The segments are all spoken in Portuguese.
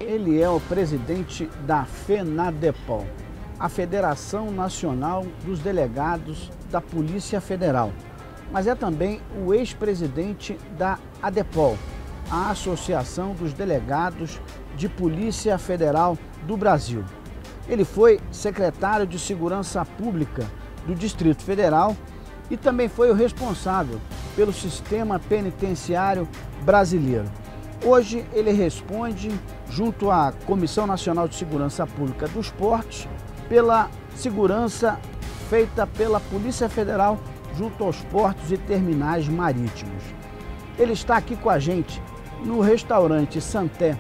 Ele é o presidente da FENADEPOL, a Federação Nacional dos Delegados da Polícia Federal, mas é também o ex-presidente da ADEPOL, a Associação dos Delegados de Polícia Federal do Brasil. Ele foi secretário de Segurança Pública do Distrito Federal e também foi o responsável pelo sistema penitenciário brasileiro. Hoje ele responde, junto à Comissão Nacional de Segurança Pública dos Portos, pela segurança feita pela Polícia Federal junto aos portos e terminais marítimos. Ele está aqui com a gente no restaurante Santé,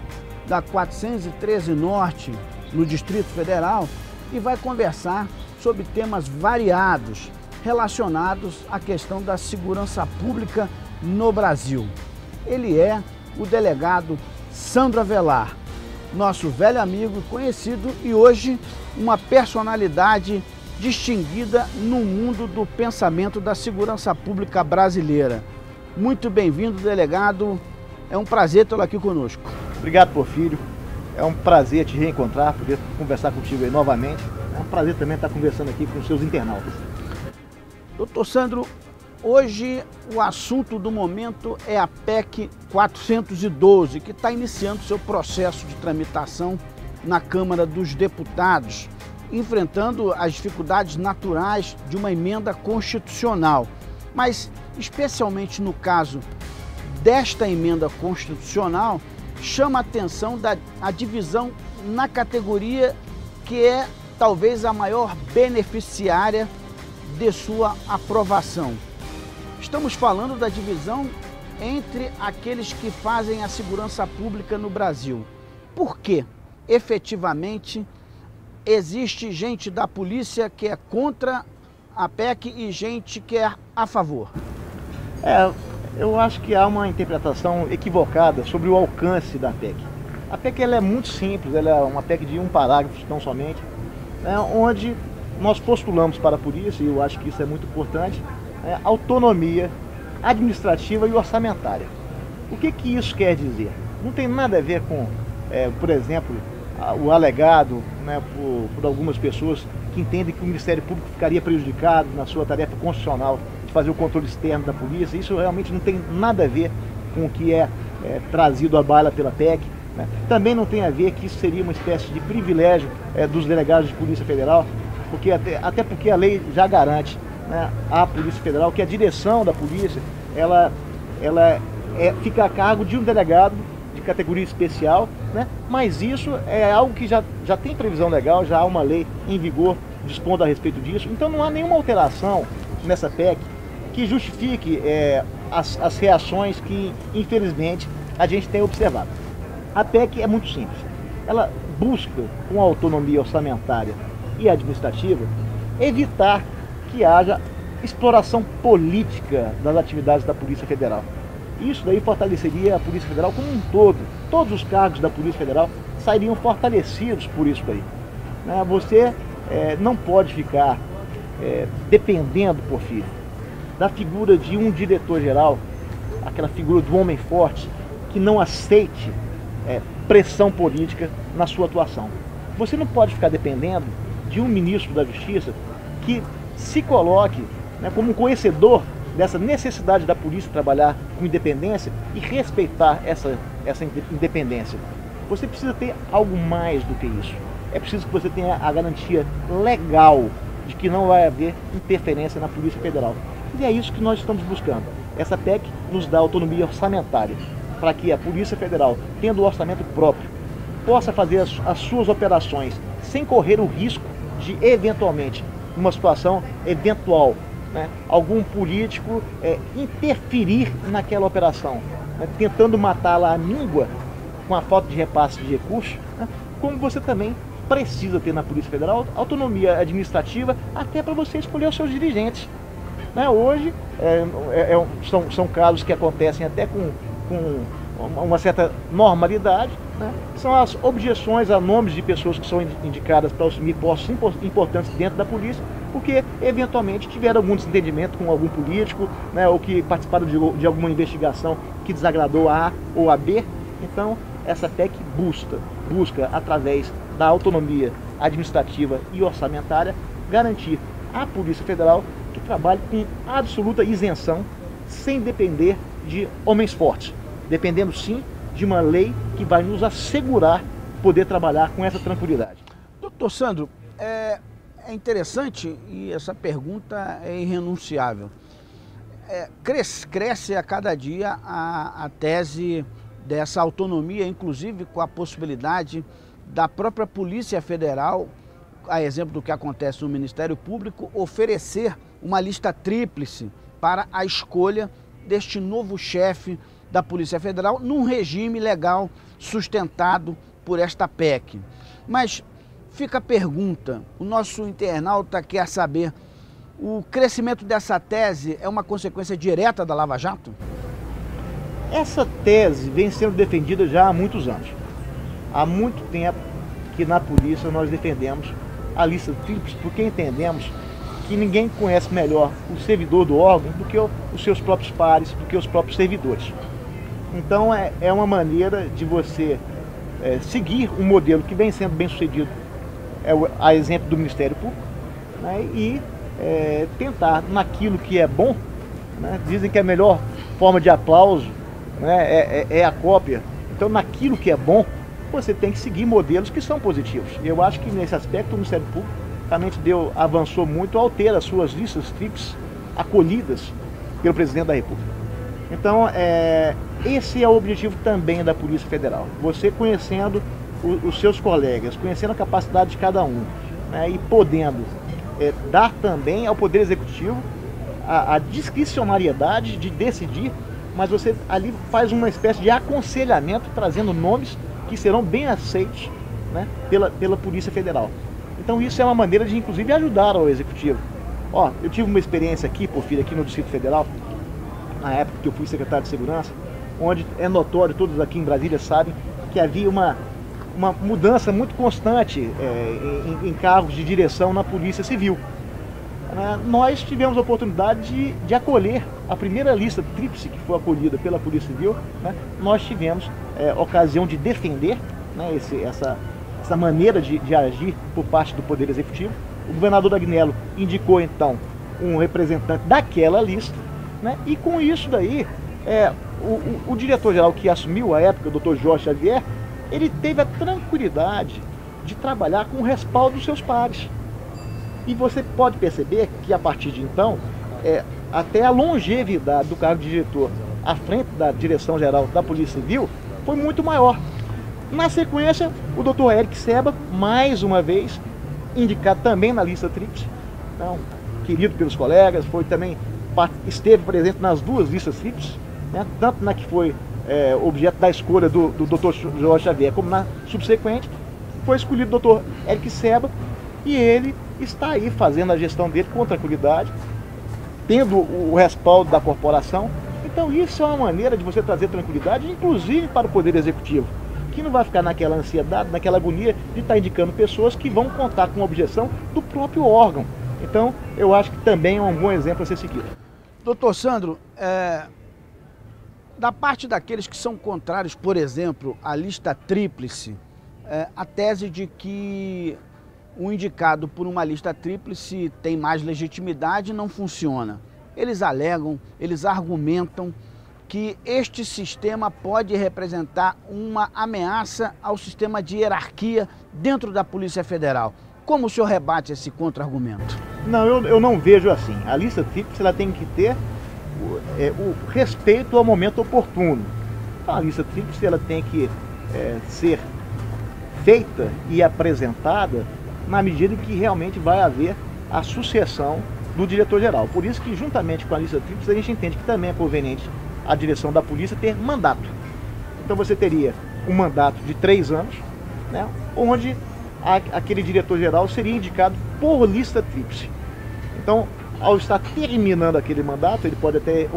da 413 Norte, no Distrito Federal, e vai conversar sobre temas variados relacionados à questão da segurança pública no Brasil. Ele é o delegado Sandro Avelar, nosso velho amigo conhecido e hoje uma personalidade distinguida no mundo do pensamento da segurança pública brasileira. Muito bem-vindo, delegado. É um prazer tê-lo aqui conosco. Obrigado, Porfírio. É um prazer te reencontrar, poder conversar contigo aí novamente. É um prazer também estar conversando aqui com os seus internautas. Doutor Sandro, hoje o assunto do momento é a PEC 412, que está iniciando seu processo de tramitação na Câmara dos Deputados, enfrentando as dificuldades naturais de uma emenda constitucional. Mas, especialmente no caso desta emenda constitucional, chama a atenção a divisão na categoria que é talvez a maior beneficiária de sua aprovação. Estamos falando da divisão entre aqueles que fazem a segurança pública no Brasil. Por quê? Efetivamente, existe gente da polícia que é contra a PEC e gente que é a favor. Eu acho que há uma interpretação equivocada sobre o alcance da PEC. A PEC ela é muito simples, ela é uma PEC de um parágrafo tão somente, onde nós postulamos para a polícia, e eu acho que isso é muito importante, autonomia administrativa e orçamentária. O que isso quer dizer? Não tem nada a ver com, por exemplo, o alegado por algumas pessoas que entendem que o Ministério Público ficaria prejudicado na sua tarefa constitucional de fazer o controle externo da polícia. Isso realmente não tem nada a ver com o que é trazido à baila pela PEC. Também não tem a ver que isso seria uma espécie de privilégio dos delegados de Polícia Federal, porque até porque a lei já garante à Polícia Federal que a direção da polícia fica a cargo de um delegado de categoria especial, mas isso é algo que já tem previsão legal, já há uma lei em vigor dispondo a respeito disso. Então não há nenhuma alteração nessa PEC que justifique as reações que, infelizmente, a gente tem observado. A PEC é muito simples. Ela busca, com autonomia orçamentária e administrativa, evitar que haja exploração política das atividades da Polícia Federal. Isso daí fortaleceria a Polícia Federal como um todo. Todos os cargos da Polícia Federal sairiam fortalecidos por isso daí. Você não pode ficar dependendo, Porfírio, da figura de um diretor-geral, aquela figura do homem forte, que não aceite pressão política na sua atuação. Você não pode ficar dependendo de um ministro da Justiça que se coloque como um conhecedor dessa necessidade da polícia trabalhar com independência e respeitar essa independência. Você precisa ter algo mais do que isso. É preciso que você tenha a garantia legal de que não vai haver interferência na Polícia Federal. E é isso que nós estamos buscando. Essa PEC nos dá autonomia orçamentária para que a Polícia Federal, tendo o orçamento próprio, possa fazer as suas operações sem correr o risco de, eventualmente, numa situação eventual, algum político interferir naquela operação, tentando matá-la à míngua com a falta de repasse de recursos, como você também precisa ter na Polícia Federal autonomia administrativa até para você escolher os seus dirigentes. Hoje são casos que acontecem até com uma certa normalidade, são as objeções a nomes de pessoas que são indicadas para assumir postos importantes dentro da polícia, porque eventualmente tiveram algum desentendimento com algum político, ou que participaram de alguma investigação que desagradou a A ou a B. Então essa PEC busca busca, através da autonomia administrativa e orçamentária, garantir à Polícia Federal que trabalhe com absoluta isenção, sem depender de homens fortes, dependendo sim de uma lei que vai nos assegurar poder trabalhar com essa tranquilidade. Doutor Sandro, é interessante e essa pergunta é irrenunciável. Cresce a cada dia a tese dessa autonomia, inclusive com a possibilidade da própria Polícia Federal, a exemplo do que acontece no Ministério Público, oferecer uma lista tríplice para a escolha deste novo chefe da Polícia Federal num regime legal sustentado por esta PEC. Mas fica a pergunta, o nosso internauta quer saber, o crescimento dessa tese é uma consequência direta da Lava Jato? Essa tese vem sendo defendida já há muitos anos. Há muito tempo que na polícia nós defendemos a lista tríplice, porque entendemos que ninguém conhece melhor o servidor do órgão do que os seus próprios pares, do que os próprios servidores. Então é uma maneira de você seguir um modelo que vem sendo bem sucedido, a exemplo do Ministério Público, né, e tentar naquilo que é bom, né, dizem que a melhor forma de aplauso, né, é a cópia. Então naquilo que é bom, você tem que seguir modelos que são positivos. Eu acho que nesse aspecto o Ministério Público realmente avançou muito ao ter as suas listas tríplices acolhidas pelo Presidente da República. Então esse é o objetivo também da Polícia Federal. Você conhecendo os seus colegas, conhecendo a capacidade de cada um, né, e podendo dar também ao Poder Executivo a discricionariedade de decidir, mas você ali faz uma espécie de aconselhamento, trazendo nomes que serão bem aceitos, né, pela Polícia Federal. Então isso é uma maneira de, inclusive, ajudar ao Executivo. Eu tive uma experiência aqui, Porfírio, aqui no Distrito Federal, na época que eu fui secretário de Segurança, onde é notório, todos aqui em Brasília sabem, que havia uma mudança muito constante em cargos de direção na Polícia Civil. Nós tivemos a oportunidade de acolher a primeira lista tríplice que foi acolhida pela Polícia Civil, né? Nós tivemos ocasião de defender, né, essa maneira de agir por parte do Poder Executivo. O governador Agnello indicou então um representante daquela lista, né? E com isso daí, o diretor-geral que assumiu à época, o Dr. Jorge Xavier, ele teve a tranquilidade de trabalhar com o respaldo dos seus pares. E você pode perceber que a partir de então, até a longevidade do cargo de diretor à frente da Direção-Geral da Polícia Civil foi muito maior. Na sequência, o Dr. Eric Seba, mais uma vez, indicado também na lista tríplice, então, querido pelos colegas, esteve presente nas duas listas tríplices, né, tanto na que foi objeto da escolha do Dr. Jorge Xavier, como na subsequente, foi escolhido o Dr. Eric Seba, e ele está aí fazendo a gestão dele com tranquilidade, tendo o respaldo da corporação. Então isso é uma maneira de você trazer tranquilidade, inclusive para o Poder Executivo, que não vai ficar naquela ansiedade, naquela agonia de estar indicando pessoas que vão contar com objeção do próprio órgão. Então eu acho que também é um bom exemplo a ser seguido. Doutor Sandro, da parte daqueles que são contrários, por exemplo, à lista tríplice, a tese de que o indicado por uma lista tríplice tem mais legitimidade não funciona. Eles alegam, eles argumentam que este sistema pode representar uma ameaça ao sistema de hierarquia dentro da Polícia Federal. Como o senhor rebate esse contra-argumento? Não, eu não vejo assim. A lista tríplice ela tem que ter o respeito ao momento oportuno. Então, a lista tríplice ela tem que ser feita e apresentada na medida em que realmente vai haver a sucessão do diretor-geral. Por isso que, juntamente com a lista tríplice, a gente entende que também é conveniente a direção da polícia ter mandato. Então você teria um mandato de 3 anos, né, onde aquele diretor-geral seria indicado por lista tríplice. Então, ao estar terminando aquele mandato, ele pode até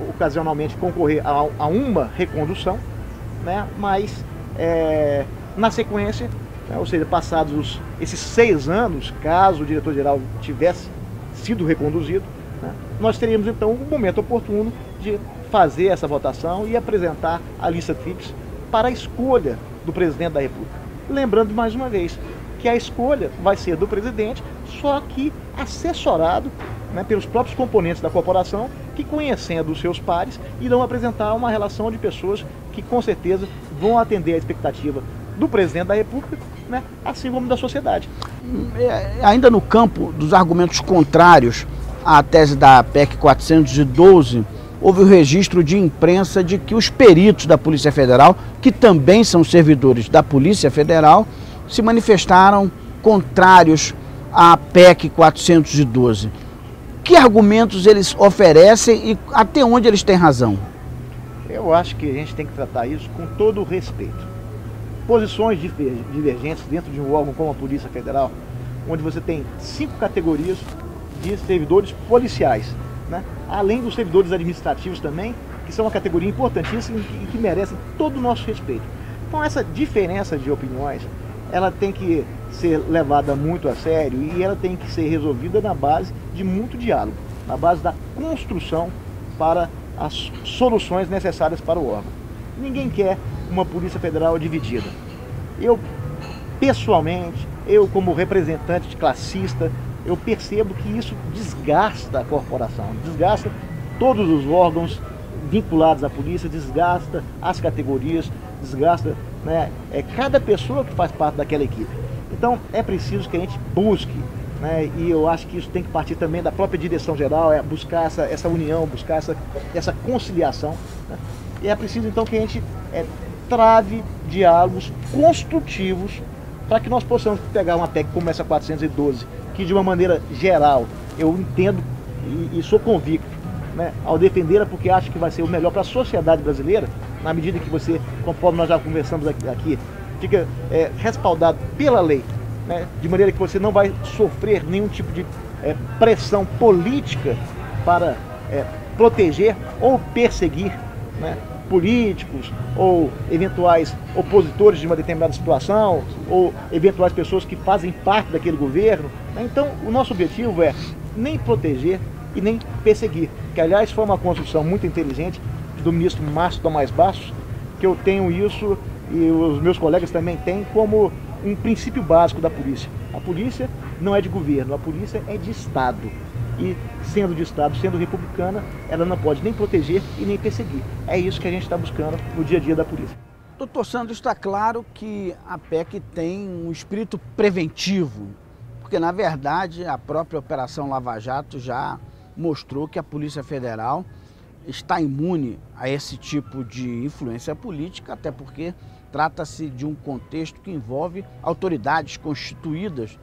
ocasionalmente concorrer a uma recondução, né, mas na sequência, né, ou seja, passados esses 6 anos, caso o diretor-geral tivesse sido reconduzido, né, nós teríamos então um momento oportuno de fazer essa votação e apresentar a lista tríplice para a escolha do presidente da República. Lembrando mais uma vez que a escolha vai ser do presidente, só que assessorado, né, pelos próprios componentes da corporação, que, conhecendo os seus pares, irão apresentar uma relação de pessoas que com certeza vão atender a expectativa do presidente da República, né, assim como da sociedade. Ainda no campo dos argumentos contrários à tese da PEC 412, houve o registro de imprensa de que os peritos da Polícia Federal, que também são servidores da Polícia Federal, se manifestaram contrários à PEC 412. Que argumentos eles oferecem e até onde eles têm razão? Eu acho que a gente tem que tratar isso com todo o respeito. Posições divergentes dentro de um órgão como a Polícia Federal, onde você tem 5 categorias de servidores policiais, né? Além dos servidores administrativos também, que são uma categoria importantíssima e que merecem todo o nosso respeito. Então essa diferença de opiniões, ela tem que ser levada muito a sério e ela tem que ser resolvida na base de muito diálogo, na base da construção para as soluções necessárias para o órgão. Ninguém quer uma Polícia Federal dividida. Eu, pessoalmente, eu como representante de classista, eu percebo que isso desgasta a corporação, desgasta todos os órgãos vinculados à polícia, desgasta as categorias, desgasta, né, cada pessoa que faz parte daquela equipe. Então é preciso que a gente busque, né, e eu acho que isso tem que partir também da própria direção geral, buscar essa união, buscar essa conciliação, né? E é preciso então que a gente trave diálogos construtivos para que nós possamos pegar uma PEC como essa 412, que de uma maneira geral eu entendo e sou convicto, né, ao defendê-la, porque acho que vai ser o melhor para a sociedade brasileira, na medida que você, conforme nós já conversamos aqui, fica respaldado pela lei, né, de maneira que você não vai sofrer nenhum tipo de pressão política para proteger ou perseguir, né, políticos ou eventuais opositores de uma determinada situação ou eventuais pessoas que fazem parte daquele governo, né? Então o nosso objetivo é nem proteger e nem perseguir, que aliás foi uma construção muito inteligente do ministro Márcio Tomás Bastos, que eu tenho isso e os meus colegas também têm como um princípio básico da polícia. A polícia não é de governo, a polícia é de Estado. E sendo de Estado, sendo republicana, ela não pode nem proteger e nem perseguir. É isso que a gente está buscando no dia a dia da polícia. Doutor Sandro, está claro que a PEC tem um espírito preventivo, porque na verdade a própria Operação Lava Jato já mostrou que a Polícia Federal está imune a esse tipo de influência política, até porque trata-se de um contexto que envolve autoridades constituídas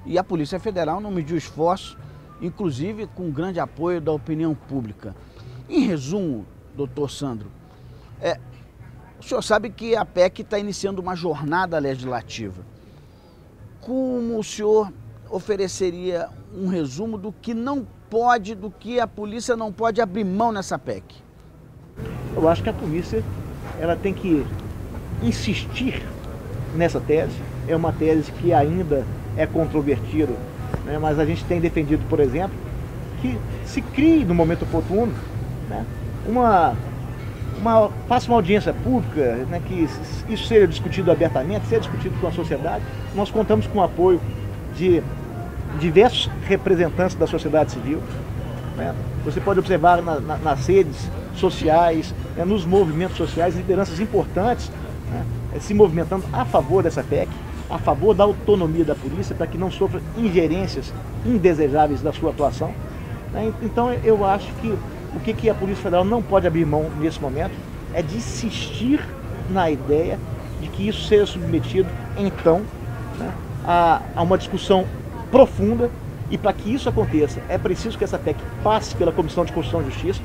e a Polícia Federal não mediu esforço, inclusive com grande apoio da opinião pública. Em resumo, doutor Sandro, o senhor sabe que a PEC está iniciando uma jornada legislativa. Como o senhor ofereceria um resumo do que não pode, do que a polícia não pode abrir mão nessa PEC? Eu acho que a polícia ela tem que insistir nessa tese. É uma tese que ainda é controvertida, né? Mas a gente tem defendido, por exemplo, que se crie no momento oportuno, né, faça uma audiência pública, né, que isso seja discutido abertamente, seja discutido com a sociedade. Nós contamos com o apoio de diversos representantes da sociedade civil, né? Você pode observar nas redes sociais, né, nos movimentos sociais, lideranças importantes, né, se movimentando a favor dessa PEC, a favor da autonomia da polícia, para que não sofra ingerências indesejáveis da sua atuação, né? Então eu acho que o que a Polícia Federal não pode abrir mão nesse momento é de insistir na ideia de que isso seja submetido, então, né, a uma discussão profunda, e para que isso aconteça é preciso que essa PEC passe pela Comissão de Constituição e Justiça,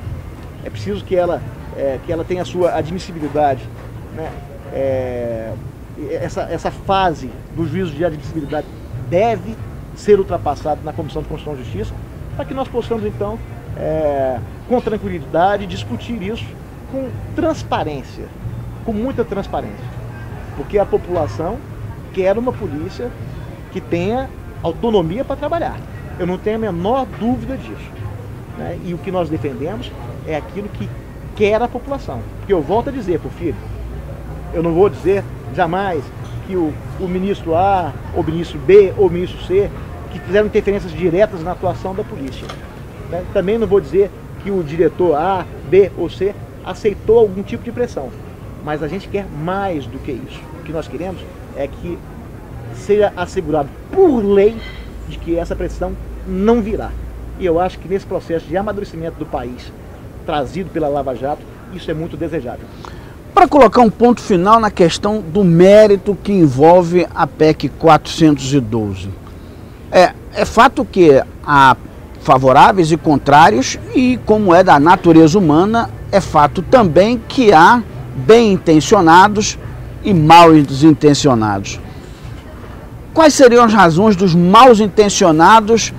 é preciso que ela tenha a sua admissibilidade, né? Essa fase do juízo de admissibilidade deve ser ultrapassada na Comissão de Constituição e Justiça, para que nós possamos então, com tranquilidade, discutir isso com transparência, com muita transparência, porque a população quer uma polícia que tenha autonomia para trabalhar. Eu não tenho a menor dúvida disso, né? E o que nós defendemos é aquilo que quer a população. Porque eu volto a dizer, Porfírio, eu não vou dizer jamais que o ministro A, ou ministro B, ou ministro C, que fizeram interferências diretas na atuação da polícia. Né? Também não vou dizer que o diretor A, B ou C aceitou algum tipo de pressão, mas a gente quer mais do que isso. O que nós queremos é que seja assegurado por lei de que essa pressão não virá. E eu acho que nesse processo de amadurecimento do país, trazido pela Lava Jato, isso é muito desejável. Para colocar um ponto final na questão do mérito que envolve a PEC 412, é fato que há favoráveis e contrários, e como é da natureza humana, é fato também que há bem-intencionados e mal-intencionados. Quais seriam as razões dos mal-intencionados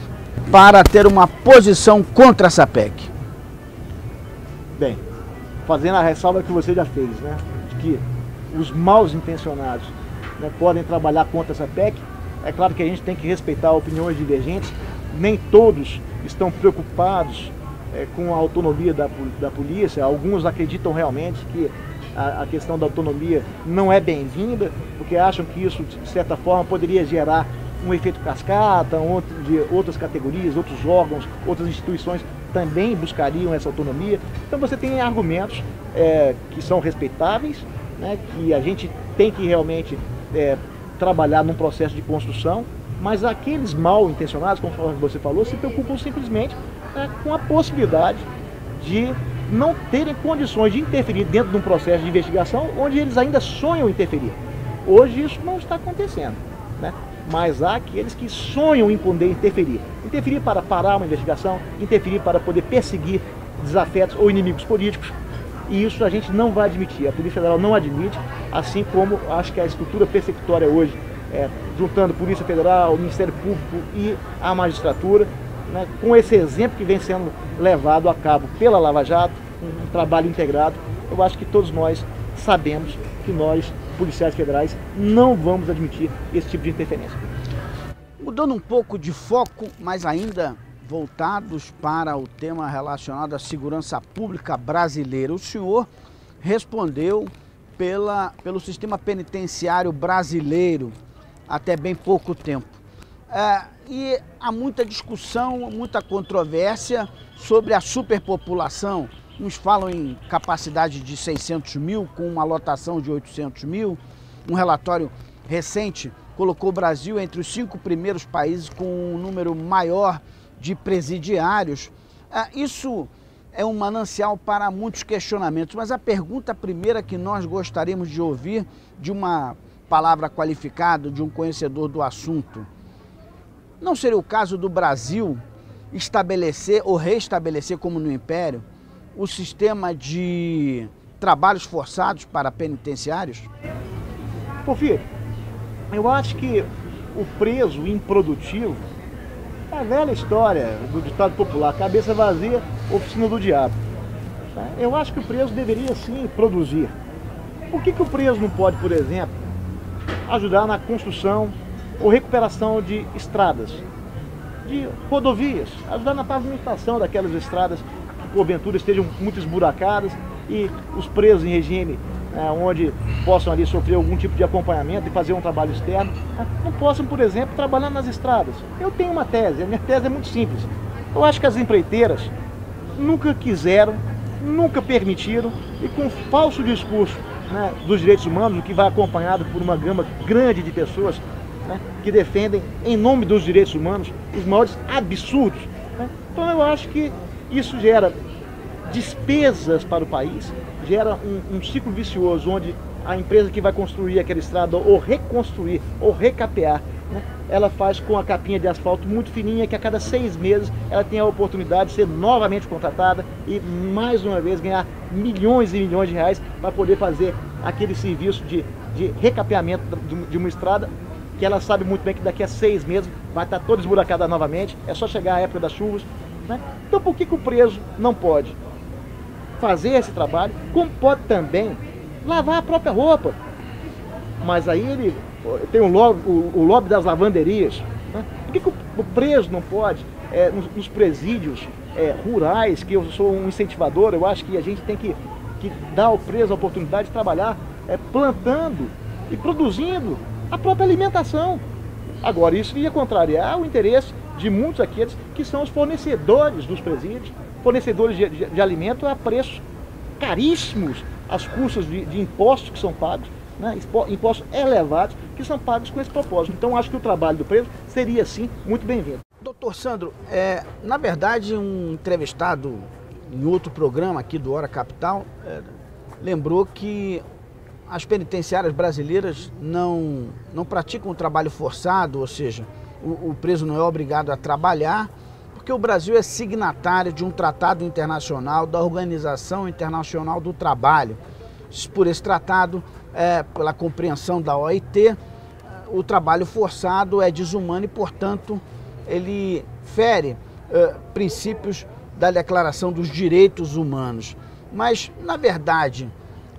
para ter uma posição contra essa PEC? Bem, fazendo a ressalva que você já fez, né, de que os mal-intencionados, né, podem trabalhar contra essa PEC, é claro que a gente tem que respeitar opiniões divergentes, nem todos estão preocupados com a autonomia da polícia, alguns acreditam realmente que a questão da autonomia não é bem-vinda, porque acham que isso, de certa forma, poderia gerar um efeito cascata, de outras categorias, outros órgãos, outras instituições também buscariam essa autonomia. Então você tem argumentos que são respeitáveis, né, que a gente tem que realmente trabalhar num processo de construção, mas aqueles mal intencionados, como você falou, se preocupam simplesmente com a possibilidade de não terem condições de interferir dentro de um processo de investigação onde eles ainda sonham interferir. Hoje isso não está acontecendo, né? Mas há aqueles que sonham em poder interferir. Interferir para parar uma investigação, interferir para poder perseguir desafetos ou inimigos políticos. E isso a gente não vai admitir, a Polícia Federal não admite, assim como acho que a estrutura persecutória hoje, juntando Polícia Federal, o Ministério Público e a magistratura, né, com esse exemplo que vem sendo levado a cabo pela Lava Jato, um trabalho integrado, eu acho que todos nós sabemos que nós, policiais federais, não vamos admitir esse tipo de interferência. Mudando um pouco de foco, mas ainda voltados para o tema relacionado à segurança pública brasileira, o senhor respondeu pelo sistema penitenciário brasileiro até bem pouco tempo. E há muita discussão, muita controvérsia sobre a superpopulação. Uns falam em capacidade de 600 mil, com uma lotação de 800 mil. Um relatório recente colocou o Brasil entre os 5 primeiros países com um número maior de presidiários. Isso é um manancial para muitos questionamentos, mas a pergunta primeira que nós gostaríamos de ouvir de uma palavra qualificada, de um conhecedor do assunto: não seria o caso do Brasil estabelecer ou restabelecer, como no Império, o sistema de trabalhos forçados para penitenciários? Porfírio, eu acho que o preso improdutivo é a velha história do ditado popular: cabeça vazia, oficina do diabo. Eu acho que o preso deveria sim produzir. Por que o preso não pode, por exemplo, ajudar na construção ou recuperação de estradas, de rodovias, ajudar na pavimentação daquelas estradas que porventura estejam muito esburacadas e os presos em regime onde possam ali sofrer algum tipo de acompanhamento e fazer um trabalho externo, não possam, por exemplo, trabalhar nas estradas. Eu tenho uma tese, a minha tese é muito simples. Eu acho que as empreiteiras nunca quiseram, nunca permitiram, e com falso discurso, né, dos direitos humanos, o que vai acompanhado por uma gama grande de pessoas, né, que defendem, em nome dos direitos humanos, os maiores absurdos, né? Então eu acho que isso gera despesas para o país, gera um ciclo vicioso, onde a empresa que vai construir aquela estrada, ou reconstruir, ou recapear, né, ela faz com a capinha de asfalto muito fininha, que a cada 6 meses ela tem a oportunidade de ser novamente contratada e mais uma vez ganhar milhões e milhões de reais para poder fazer aquele serviço de recapeamento de uma estrada, que ela sabe muito bem que daqui a 6 meses vai estar toda esburacada novamente, é só chegar a época das chuvas, né? Então por que o preso não pode fazer esse trabalho, como pode também lavar a própria roupa? Mas aí ele tem o lobby das lavanderias, né? Por que o preso não pode, nos presídios rurais, que eu sou um incentivador, eu acho que a gente tem que dar ao preso a oportunidade de trabalhar plantando e produzindo a própria alimentação. Agora, isso ia contrariar o interesse de muitos aqueles que são os fornecedores dos presídios, fornecedores de alimento a preços caríssimos, às custas de impostos que são pagos, né? Impostos elevados que são pagos com esse propósito. Então, acho que o trabalho do preso seria, sim, muito bem-vindo. Doutor Sandro, na verdade, um entrevistado em outro programa aqui do Hora Capital lembrou que as penitenciárias brasileiras não praticam o trabalho forçado, ou seja, o preso não é obrigado a trabalhar, porque o Brasil é signatário de um tratado internacional da Organização Internacional do Trabalho. Por esse tratado, pela compreensão da OIT, o trabalho forçado é desumano e, portanto, ele fere princípios da Declaração dos Direitos Humanos. Mas, na verdade,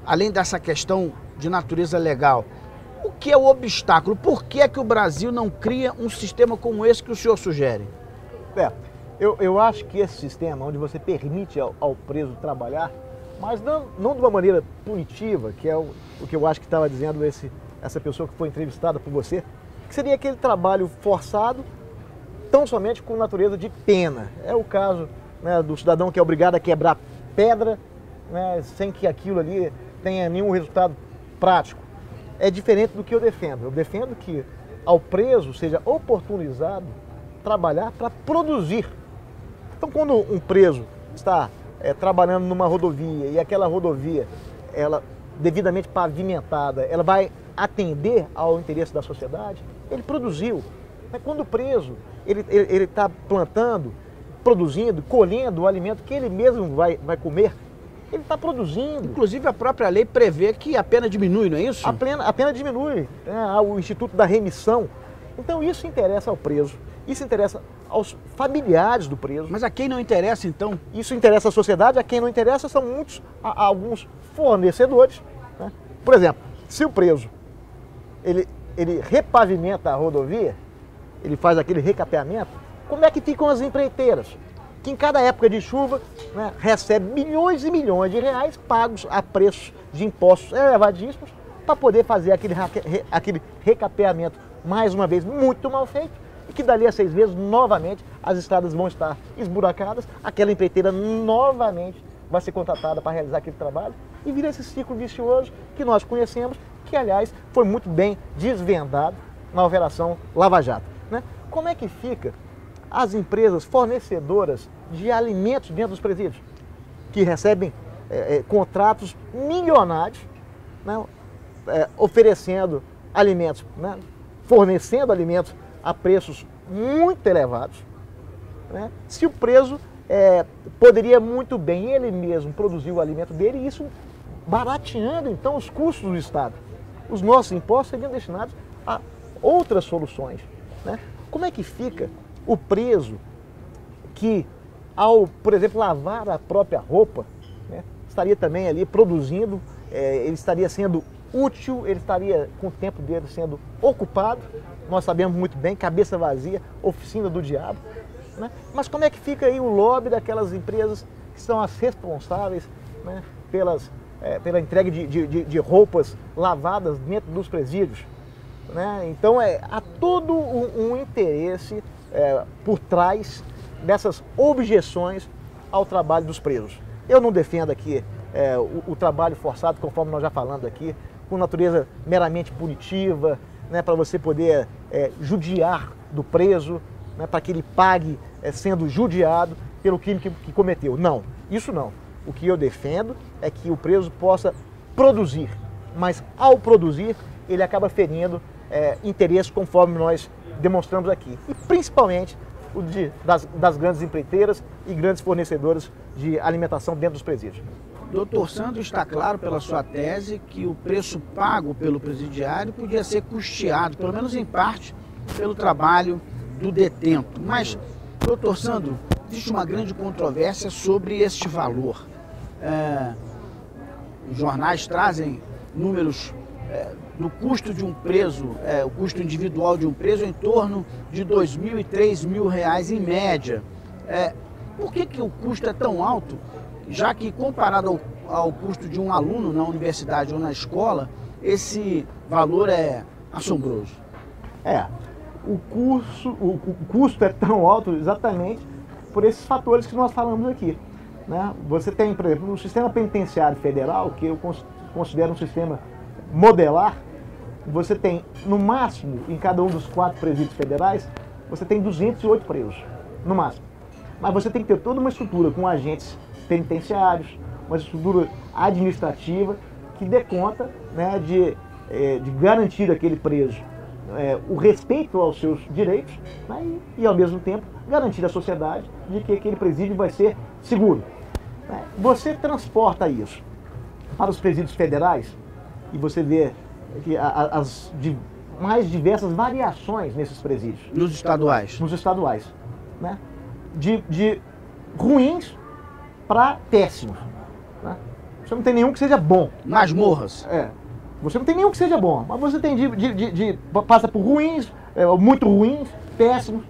além dessa questão de natureza legal, o que é o obstáculo? Por que é que o Brasil não cria um sistema como esse que o senhor sugere? Eu acho que esse sistema, onde você permite ao preso trabalhar, mas não de uma maneira punitiva, que é o que eu acho que estava dizendo essa pessoa que foi entrevistada por você, que seria aquele trabalho forçado, tão somente com natureza de pena. É o caso, né, do cidadão que é obrigado a quebrar pedra, né, sem que aquilo ali tenha nenhum resultado prático. É diferente do que eu defendo. Eu defendo que ao preso seja oportunizado trabalhar para produzir. Então, quando um preso está trabalhando numa rodovia e aquela rodovia, ela devidamente pavimentada, ela vai atender ao interesse da sociedade, ele produziu. Mas quando o preso ele está plantando, produzindo, colhendo o alimento que ele mesmo vai comer, ele está produzindo. Inclusive, a própria lei prevê que a pena diminui, não é isso? A pena diminui. Há o Instituto da Remissão. Então, isso interessa ao preso. Isso interessa aos familiares do preso. Mas a quem não interessa, então? Isso interessa à sociedade. A quem não interessa são alguns fornecedores, né? Por exemplo, se o preso ele repavimenta a rodovia, ele faz aquele recapeamento, como é que ficam as empreiteiras? Que em cada época de chuva, né, recebe milhões e milhões de reais pagos a preços de impostos elevadíssimos para poder fazer aquele recapeamento, mais uma vez, muito mal feito, e que dali a 6 meses, novamente, as estradas vão estar esburacadas, aquela empreiteira novamente vai ser contratada para realizar aquele trabalho e vira esse ciclo vicioso que nós conhecemos, que, aliás, foi muito bem desvendado na Operação Lava Jato, né? Como é que fica as empresas fornecedoras de alimentos dentro dos presídios, que recebem contratos milionários, né, oferecendo alimentos, né, fornecendo alimentos a preços muito elevados, né? Se o preso poderia muito bem ele mesmo produzir o alimento dele, e isso barateando então os custos do Estado. Os nossos impostos seriam destinados a outras soluções, né? Como é que fica o preso que, ao, por exemplo, lavar a própria roupa, né, estaria também ali produzindo, ele estaria sendo útil, ele estaria com o tempo dele sendo ocupado, nós sabemos muito bem, cabeça vazia, oficina do diabo, né? Mas como é que fica aí o lobby daquelas empresas que são as responsáveis, né, pela entrega de roupas lavadas dentro dos presídios, né? Então há todo um interesse por trás dessas objeções ao trabalho dos presos. Eu não defendo aqui o trabalho forçado, conforme nós já falamos aqui, com natureza meramente punitiva, né, para você poder judiar do preso, né, para que ele pague sendo judiado pelo crime que cometeu. Não, isso não. O que eu defendo é que o preso possa produzir, mas ao produzir ele acaba ferindo interesses conforme nós demonstramos aqui, e principalmente o das grandes empreiteiras e grandes fornecedoras de alimentação dentro dos presídios. Doutor Sandro, está claro pela sua tese que o preço pago pelo presidiário podia ser custeado, pelo menos em parte, pelo trabalho do detento. Mas, doutor Sandro, existe uma grande controvérsia sobre este valor. Os jornais trazem números do custo de um preso, o custo individual de um preso em torno de R$2.000 e R$3.000 em média. Por que o custo é tão alto, já que comparado ao custo de um aluno na universidade ou na escola, esse valor é assombroso? O custo é tão alto exatamente por esses fatores que nós falamos aqui, né? Você tem, por exemplo, o sistema penitenciário federal, que eu considero um sistema modelar. Você tem, no máximo, em cada um dos 4 presídios federais, você tem 208 presos, no máximo. Mas você tem que ter toda uma estrutura com agentes penitenciários, uma estrutura administrativa que dê conta, né, de garantir aquele preso o respeito aos seus direitos, né, e, ao mesmo tempo, garantir à sociedade de que aquele presídio vai ser seguro. Você transporta isso para os presídios federais e você vê que as mais diversas variações nesses presídios. Nos estaduais? Nos estaduais. Né? De ruins para péssimos. Né? Você não tem nenhum que seja bom. Masmorras. Você não tem nenhum que seja bom, mas você tem passa por ruins, muito ruins, péssimos.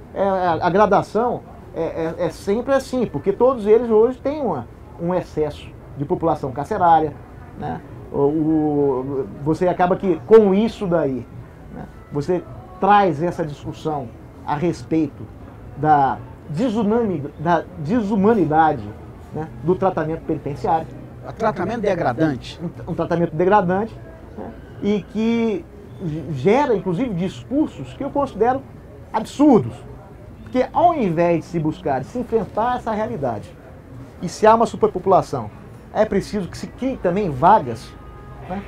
A gradação é sempre assim, porque todos eles hoje têm um excesso de população carcerária, né? Você acaba que com isso daí, né, você traz essa discussão a respeito da desumanidade, né, do tratamento penitenciário. Tratamento degradante. Um tratamento degradante, né, e que gera, inclusive, discursos que eu considero absurdos. Porque ao invés de se buscar, de se enfrentar essa realidade, e se há uma superpopulação, é preciso que se crie também vagas, né?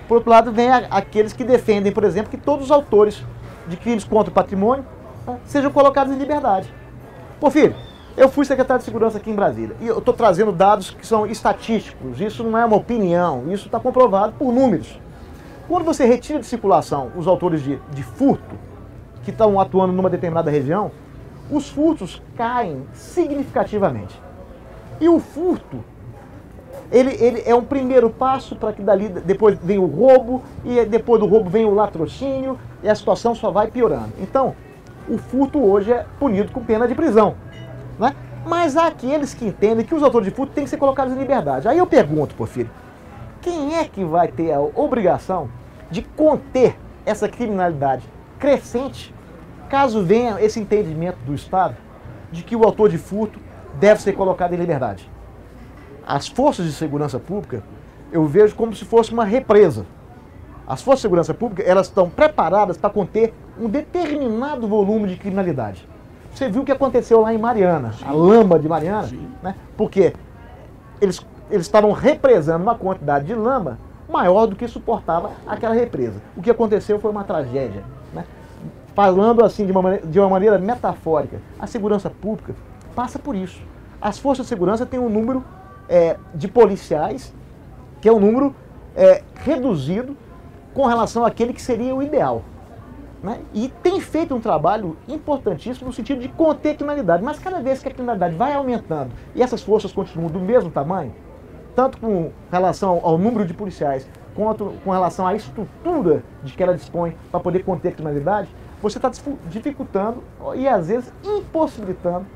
Por outro lado, vem aqueles que defendem, por exemplo, que todos os autores de crimes contra o patrimônio, né, sejam colocados em liberdade. Porfírio, eu fui secretário de Segurança aqui em Brasília e eu estou trazendo dados que são estatísticos, isso não é uma opinião, isso está comprovado por números. Quando você retira de circulação os autores de furto que estão atuando numa determinada região, os furtos caem significativamente. E o furto, ele é um primeiro passo para que dali depois vem o roubo, e depois do roubo vem o latrocínio, e a situação só vai piorando. Então, o furto hoje é punido com pena de prisão, né? Mas há aqueles que entendem que os autores de furto têm que ser colocados em liberdade. Aí eu pergunto, Porfírio, quem é que vai ter a obrigação de conter essa criminalidade crescente, caso venha esse entendimento do Estado de que o autor de furto deve ser colocado em liberdade? As forças de segurança pública, eu vejo como se fosse uma represa. As forças de segurança pública, elas estão preparadas para conter um determinado volume de criminalidade. Você viu o que aconteceu lá em Mariana, sim, a lama de Mariana, né? Porque eles estavam represando uma quantidade de lama maior do que suportava aquela represa. O que aconteceu foi uma tragédia, né? Falando assim de uma maneira metafórica, a segurança pública passa por isso. As forças de segurança têm um número de policiais, que é um número reduzido com relação àquele que seria o ideal, né? E tem feito um trabalho importantíssimo no sentido de conter a criminalidade, mas cada vez que a criminalidade vai aumentando e essas forças continuam do mesmo tamanho, tanto com relação ao número de policiais, quanto com relação à estrutura de que ela dispõe para poder conter a criminalidade, você está dificultando e às vezes impossibilitando,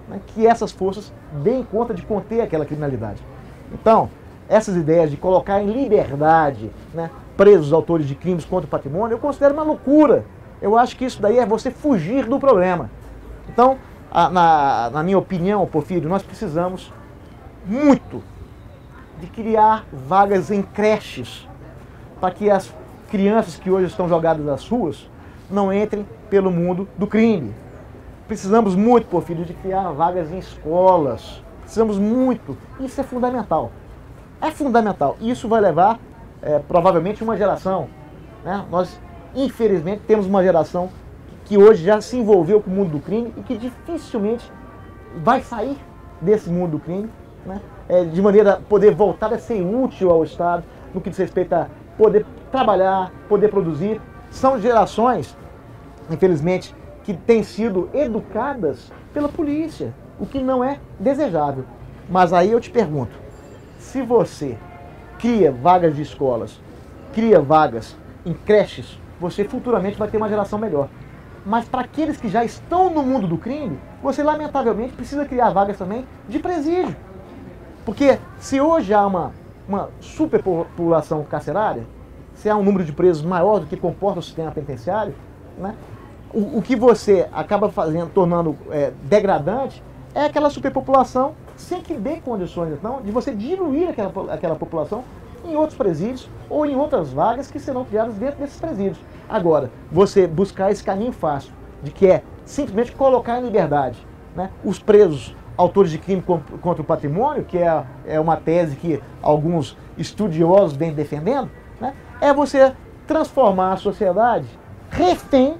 né, que essas forças deem conta de conter aquela criminalidade. Então, essas ideias de colocar em liberdade, né, presos autores de crimes contra o patrimônio, eu considero uma loucura. Eu acho que isso daí é você fugir do problema. Então, na minha opinião, Porfírio, nós precisamos muito de criar vagas em creches para que as crianças que hoje estão jogadas nas ruas não entrem pelo mundo do crime. Precisamos muito, Porfírio, de criar vagas em escolas. Precisamos muito. Isso é fundamental. É fundamental. Isso vai levar, provavelmente, uma geração, né? Nós, infelizmente, temos uma geração que hoje já se envolveu com o mundo do crime e que dificilmente vai sair desse mundo do crime, né? De maneira a poder voltar a ser útil ao Estado, no que diz respeito a poder trabalhar, poder produzir. São gerações, infelizmente, que têm sido educadas pela polícia, o que não é desejável. Mas aí eu te pergunto, se você cria vagas de escolas, cria vagas em creches, você futuramente vai ter uma geração melhor. Mas para aqueles que já estão no mundo do crime, você lamentavelmente precisa criar vagas também de presídio. Porque se hoje há uma superpopulação carcerária, se há um número de presos maior do que comporta o sistema penitenciário, né? O que você acaba fazendo, tornando degradante, é aquela superpopulação, sem que dê condições, então, de você diluir aquela população em outros presídios ou em outras vagas que serão criadas dentro desses presídios. Agora, você buscar esse caminho fácil, de que é simplesmente colocar em liberdade, né, os presos autores de crime contra o patrimônio, que é uma tese que alguns estudiosos vêm defendendo, né, é você transformar a sociedade refém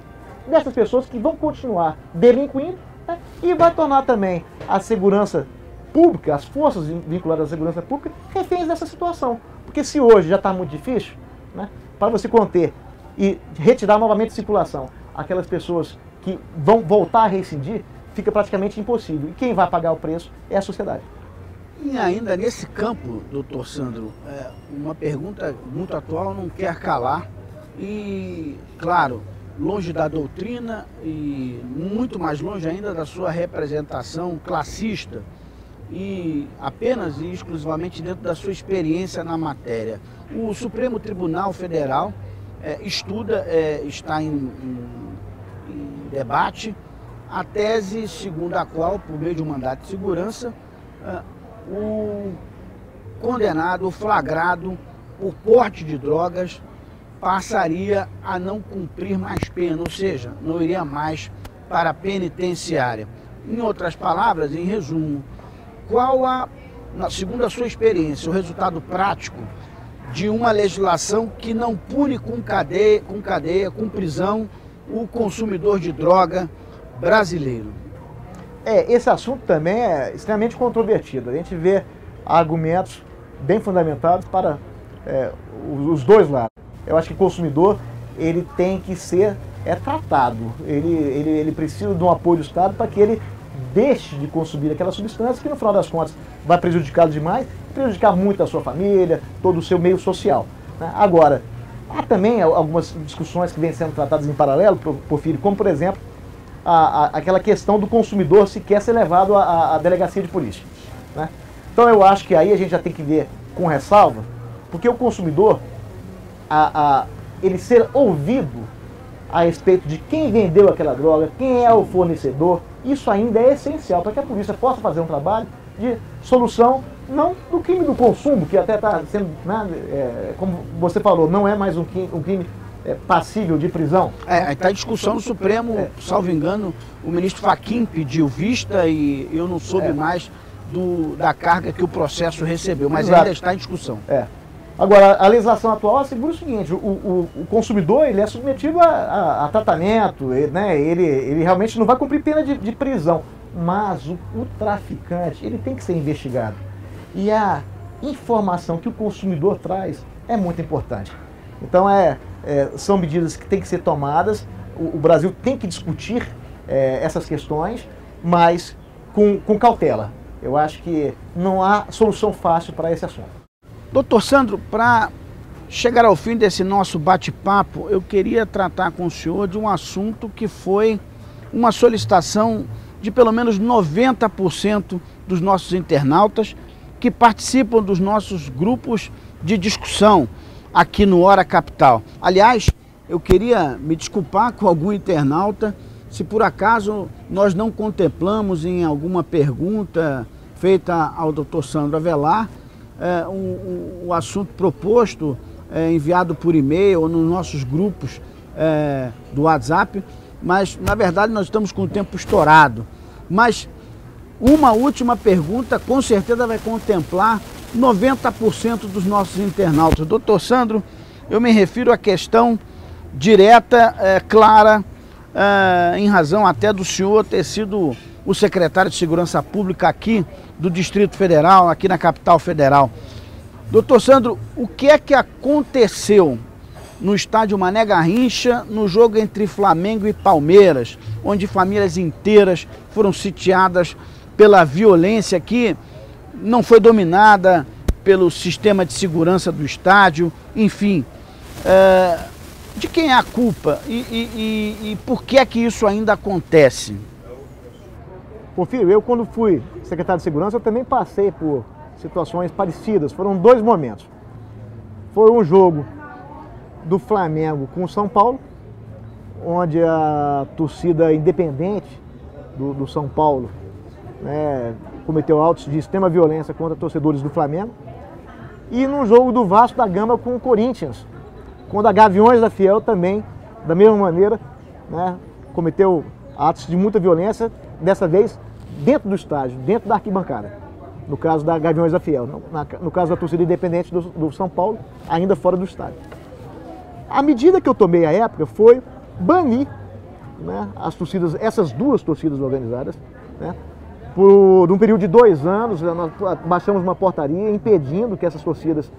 dessas pessoas que vão continuar delinquindo, né, e vai tornar também a segurança pública, as forças vinculadas à segurança pública, reféns dessa situação. Porque se hoje já está muito difícil, né, para você conter e retirar novamente de circulação aquelas pessoas que vão voltar a reincidir, fica praticamente impossível. E quem vai pagar o preço é a sociedade. E ainda nesse campo, doutor Sandro, uma pergunta muito atual não quer calar e, claro, longe da doutrina e muito mais longe ainda da sua representação classista e apenas e exclusivamente dentro da sua experiência na matéria. O Supremo Tribunal Federal está em debate a tese segundo a qual, por meio de um mandato de segurança, o condenado, o flagrado por porte de drogas passaria a não cumprir mais pena, ou seja, não iria mais para a penitenciária. Em outras palavras, em resumo, segundo a sua experiência, o resultado prático de uma legislação que não pune com cadeia, com prisão, o consumidor de droga brasileiro? Esse assunto também é extremamente controvertido. A gente vê argumentos bem fundamentados para os dois lados. Eu acho que o consumidor ele tem que ser tratado. Ele precisa de um apoio do Estado para que ele deixe de consumir aquela substância que, no final das contas, vai prejudicá-lo demais, prejudicar muito a sua família, todo o seu meio social, né? Agora, há também algumas discussões que vêm sendo tratadas em paralelo, Porfírio, como, por exemplo, aquela questão do consumidor se quer ser levado à delegacia de polícia, né? Então eu acho que aí a gente já tem que ver com ressalva, porque o consumidor, ele ser ouvido a respeito de quem vendeu aquela droga, quem é o fornecedor, isso ainda é essencial para que a polícia possa fazer um trabalho de solução, não do crime do consumo, que até está sendo, né, como você falou, não é mais um crime passível de prisão. Está em discussão no Supremo, salvo engano, o ministro Fachin pediu vista e eu não soube mais da carga que o processo recebeu, mas ainda está em discussão. Agora, a legislação atual assegura o seguinte, o consumidor ele é submetido a tratamento, ele realmente não vai cumprir pena de prisão, mas o traficante ele tem que ser investigado. E a informação que o consumidor traz é muito importante. Então são medidas que têm que ser tomadas, o Brasil tem que discutir essas questões, mas com cautela. Eu acho que não há solução fácil para esse assunto. Doutor Sandro, para chegar ao fim desse nosso bate-papo, eu queria tratar com o senhor de um assunto que foi uma solicitação de pelo menos 90% dos nossos internautas que participam dos nossos grupos de discussão aqui no Hora Capital. Aliás, eu queria me desculpar com algum internauta se por acaso nós não contemplamos em alguma pergunta feita ao doutor Sandro Avelar o assunto proposto, enviado por e-mail ou nos nossos grupos do WhatsApp, mas na verdade nós estamos com o tempo estourado. Mas uma última pergunta com certeza vai contemplar 90% dos nossos internautas. Doutor Sandro, eu me refiro à questão direta, clara, em razão até do senhor ter sido o secretário de Segurança Pública aqui do Distrito Federal, aqui na capital federal. Doutor Sandro, o que é que aconteceu no estádio Mané Garrincha, no jogo entre Flamengo e Palmeiras, onde famílias inteiras foram sitiadas pela violência que não foi dominada pelo sistema de segurança do estádio, enfim. De quem é a culpa e por que é que isso ainda acontece? Porfírio, eu quando fui secretário de Segurança, eu também passei por situações parecidas. Foram dois momentos. Foi um jogo do Flamengo com o São Paulo, onde a torcida independente do São Paulo, né, cometeu atos de extrema violência contra torcedores do Flamengo. E no jogo do Vasco da Gama com o Corinthians, quando a Gaviões da Fiel também, da mesma maneira, né, cometeu atos de muita violência, dessa vez dentro do estádio, dentro da arquibancada. No caso da Gaviões da Fiel, no caso da torcida independente do São Paulo, ainda fora do estádio. A medida que eu tomei à época foi banir, né, as torcidas, essas duas torcidas organizadas, né, por um período de 2 anos. Nós baixamos uma portaria impedindo que essas torcidas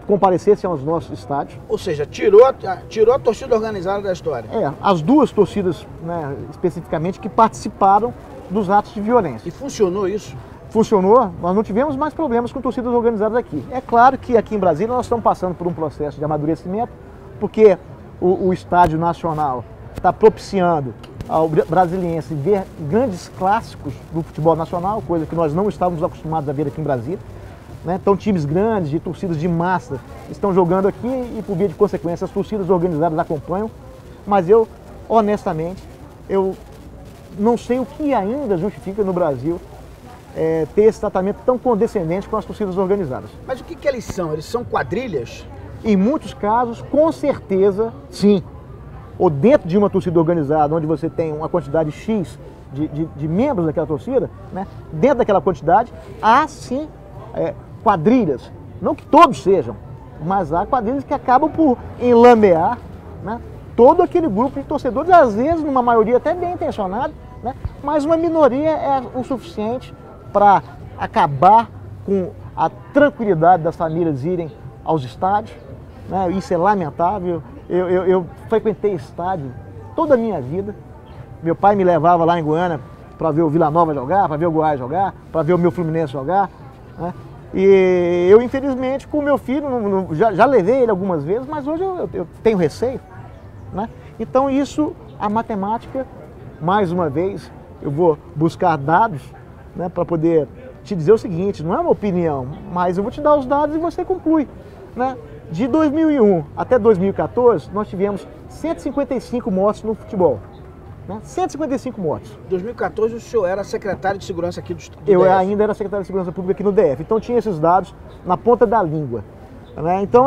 comparecessem aos nossos estádios. Ou seja, tirou a torcida organizada da história. As duas torcidas, né, especificamente, que participaram dos atos de violência. E funcionou isso? Funcionou, nós não tivemos mais problemas com torcidas organizadas aqui. É claro que aqui em Brasília nós estamos passando por um processo de amadurecimento, porque o Estádio Nacional está propiciando ao brasiliense ver grandes clássicos do futebol nacional, coisa que nós não estávamos acostumados a ver aqui em Brasília. Né? Então times grandes, de torcidas de massa, estão jogando aqui e, por via de consequência, as torcidas organizadas acompanham. Mas eu, honestamente, eu não sei o que ainda justifica no Brasil ter esse tratamento tão condescendente com as torcidas organizadas. Mas o que eles são? Eles são quadrilhas? Em muitos casos, com certeza, sim. Ou dentro de uma torcida organizada, onde você tem uma quantidade X de membros daquela torcida, né? Dentro daquela quantidade, há sim quadrilhas. Não que todos sejam, mas há quadrilhas que acabam por enlamear, né, todo aquele grupo de torcedores, às vezes numa maioria até bem intencionada, né, mas uma minoria é o suficiente para acabar com a tranquilidade das famílias irem aos estádios, né? Isso é lamentável. Eu frequentei estádio toda a minha vida. Meu pai me levava lá em Goiânia para ver o Vila Nova jogar, para ver o Goiás jogar, para ver o meu Fluminense jogar, né? E eu, infelizmente, com o meu filho, já levei ele algumas vezes, mas hoje eu tenho receio, né? Então isso, a matemática, mais uma vez, eu vou buscar dados, né, para poder te dizer o seguinte: não é uma opinião, mas eu vou te dar os dados e você conclui, né? De 2001 até 2014, nós tivemos 155 mortes no futebol. Né? 155 mortes. Em 2014, o senhor era secretário de segurança aqui do DF. Eu ainda era secretário de segurança pública aqui no DF. Então tinha esses dados na ponta da língua. Né? Então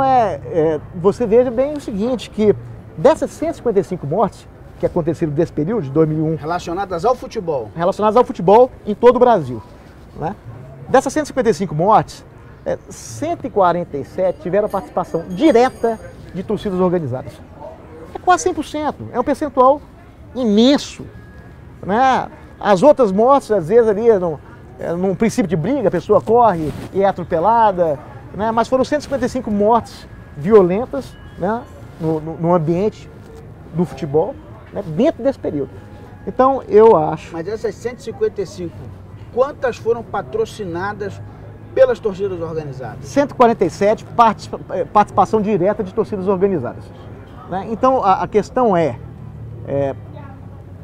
você veja bem o seguinte, que dessas 155 mortes que aconteceram desse período, de 2001... Relacionadas ao futebol. Relacionadas ao futebol em todo o Brasil. Né? Dessas 155 mortes, 147 tiveram participação direta de torcidas organizadas. É quase 100%, é um percentual imenso. Né? As outras mortes, às vezes, ali num princípio de briga, a pessoa corre e é atropelada, né? Mas foram 155 mortes violentas, né, no ambiente do futebol, né, dentro desse período. Então, eu acho... Mas essas 155, quantas foram patrocinadas pelas torcidas organizadas? 147 participação direta de torcidas organizadas. Né? Então a questão é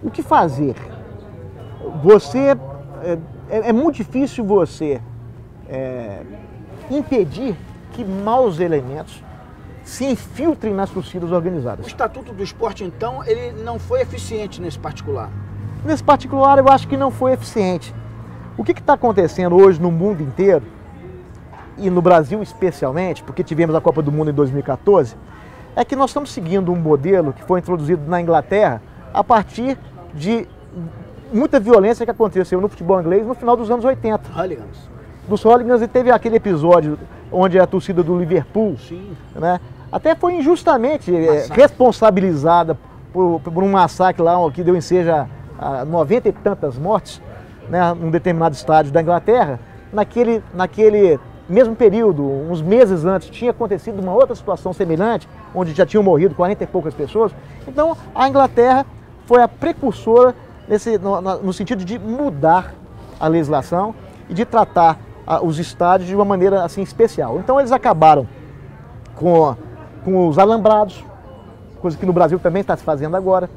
o que fazer? É muito difícil você impedir que maus elementos se infiltrem nas torcidas organizadas. O Estatuto do Esporte, então, ele não foi eficiente nesse particular? Nesse particular, eu acho que não foi eficiente. O que está acontecendo hoje no mundo inteiro, e no Brasil especialmente, porque tivemos a Copa do Mundo em 2014, é que nós estamos seguindo um modelo que foi introduzido na Inglaterra a partir de muita violência que aconteceu no futebol inglês no final dos anos 80. Hooligans. Dos hooligans, e teve aquele episódio onde a torcida do Liverpool, né, até foi injustamente responsabilizada por um massacre lá que deu ensejo a 90 e tantas mortes, né, num determinado estádio da Inglaterra. Naquele mesmo período, uns meses antes, tinha acontecido uma outra situação semelhante, onde já tinham morrido 40 e poucas pessoas. Então, a Inglaterra foi a precursora no sentido de mudar a legislação e de tratar os estádios de uma maneira assim especial. Então, eles acabaram com os alambrados, coisa que no Brasil também está se fazendo agora,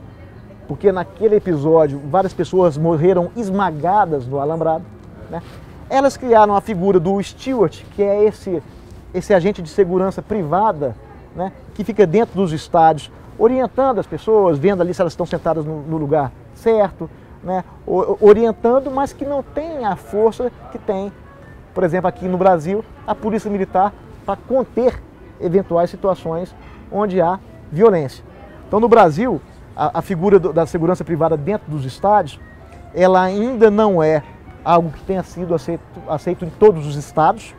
porque naquele episódio várias pessoas morreram esmagadas no alambrado, né? Elas criaram a figura do steward, que é esse agente de segurança privada né, que fica dentro dos estádios, orientando as pessoas, vendo ali se elas estão sentadas no lugar certo, né, orientando, mas que não tem a força que tem, por exemplo, aqui no Brasil, a Polícia Militar para conter eventuais situações onde há violência. Então, no Brasil, a figura da segurança privada dentro dos estádios, ela ainda não é algo que tenha sido aceito em todos os estados.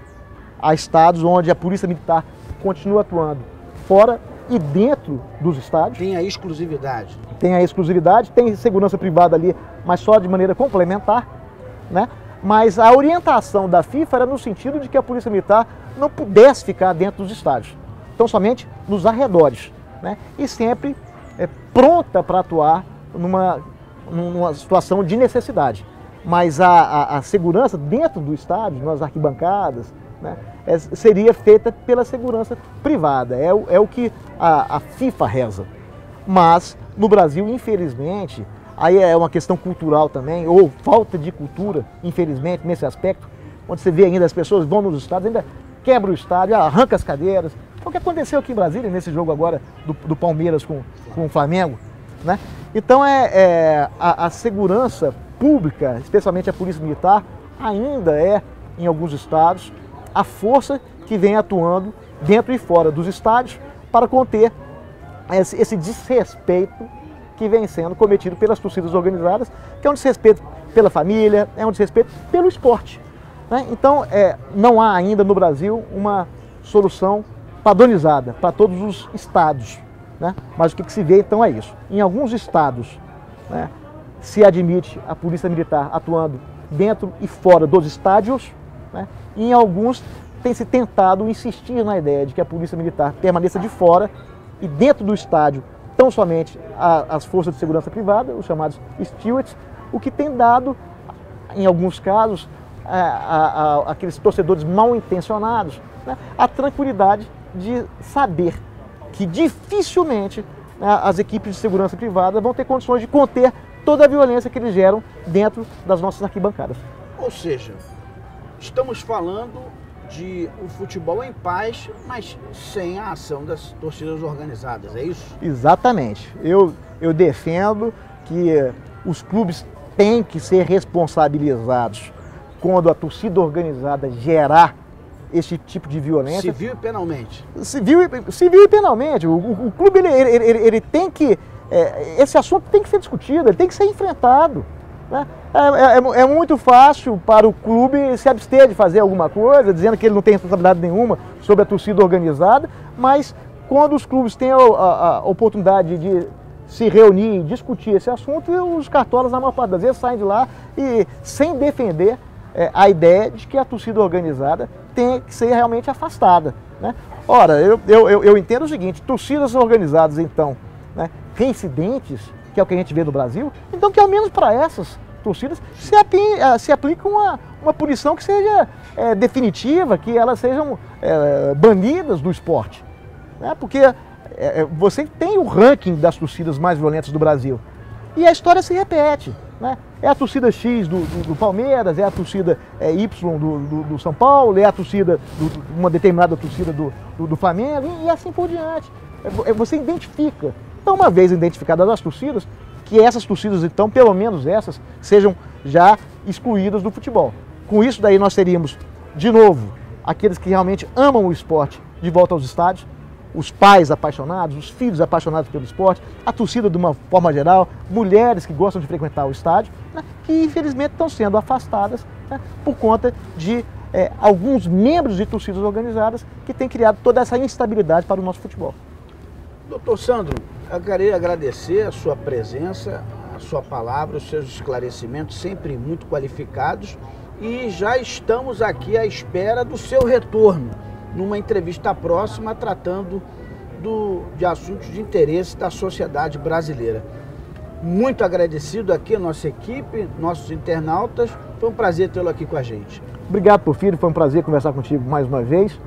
Há estados onde a Polícia Militar continua atuando fora e dentro dos estádios. Tem a exclusividade. Tem a exclusividade, tem segurança privada ali, mas só de maneira complementar, né? Mas a orientação da FIFA era no sentido de que a Polícia Militar não pudesse ficar dentro dos estádios, então somente nos arredores, né? E sempre pronta para atuar numa situação de necessidade. Mas a segurança dentro do estádio, nas arquibancadas, né, seria feita pela segurança privada, é o que a FIFA reza. Mas no Brasil, infelizmente, aí é uma questão cultural também, ou falta de cultura, infelizmente, nesse aspecto, onde você vê ainda as pessoas vão nos estádios, ainda quebra o estádio, arranca as cadeiras. É o que aconteceu aqui em Brasília, nesse jogo agora do Palmeiras com o Flamengo, né? Então a segurança pública, especialmente a Polícia Militar, ainda é, em alguns estados, a força que vem atuando dentro e fora dos estádios para conter esse desrespeito que vem sendo cometido pelas torcidas organizadas, que é um desrespeito pela família, é um desrespeito pelo esporte, né? Então, não há ainda no Brasil uma solução padronizada para todos os estados, né? Mas o que se vê então é isso. Em alguns estados, né, se admite a Polícia Militar atuando dentro e fora dos estádios, né? E em alguns tem se tentado insistir na ideia de que a Polícia Militar permaneça de fora e dentro do estádio tão somente as forças de segurança privada, os chamados stewards, o que tem dado, em alguns casos, aqueles torcedores mal intencionados, né, a tranquilidade de saber que dificilmente, né, as equipes de segurança privada vão ter condições de conter toda a violência que eles geram dentro das nossas arquibancadas. Ou seja, estamos falando de um futebol em paz, mas sem a ação das torcidas organizadas, é isso? Exatamente. Eu defendo que os clubes têm que ser responsabilizados quando a torcida organizada gerar esse tipo de violência. Civil e penalmente. Civil e penalmente. O clube ele tem que... esse assunto tem que ser discutido, ele tem que ser enfrentado, né? É muito fácil para o clube se abster de fazer alguma coisa, dizendo que ele não tem responsabilidade nenhuma sobre a torcida organizada, mas quando os clubes têm a oportunidade de se reunir e discutir esse assunto, os cartolas, na maior parte das vezes, saem de lá e sem defender a ideia de que a torcida organizada tem que ser realmente afastada, né? Ora, eu entendo o seguinte: torcidas organizadas, então, né, reincidentes, que é o que a gente vê no Brasil, então que ao menos para essas torcidas se aplique uma punição que seja definitiva, que elas sejam banidas do esporte, né? Porque você tem o ranking das torcidas mais violentas do Brasil e a história se repete, né? É a torcida X do Palmeiras, é a torcida Y do São Paulo, é a torcida uma determinada torcida do Flamengo e assim por diante. Você identifica. Então, uma vez identificadas as torcidas, que essas torcidas, então, pelo menos essas, sejam já excluídas do futebol. Com isso daí nós teríamos, de novo, aqueles que realmente amam o esporte de volta aos estádios, os pais apaixonados, os filhos apaixonados pelo esporte, a torcida de uma forma geral, mulheres que gostam de frequentar o estádio, né, que infelizmente estão sendo afastadas, né, por conta de alguns membros de torcidas organizadas que têm criado toda essa instabilidade para o nosso futebol. Doutor Sandro, eu queria agradecer a sua presença, a sua palavra, os seus esclarecimentos, sempre muito qualificados, e já estamos aqui à espera do seu retorno, numa entrevista próxima, tratando de assuntos de interesse da sociedade brasileira. Muito agradecido aqui a nossa equipe, nossos internautas, foi um prazer tê-lo aqui com a gente. Obrigado, Porfírio, foi um prazer conversar contigo mais uma vez,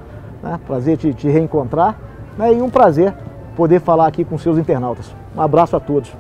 né? Prazer te reencontrar, né? E um prazer poder falar aqui com seus internautas. Um abraço a todos.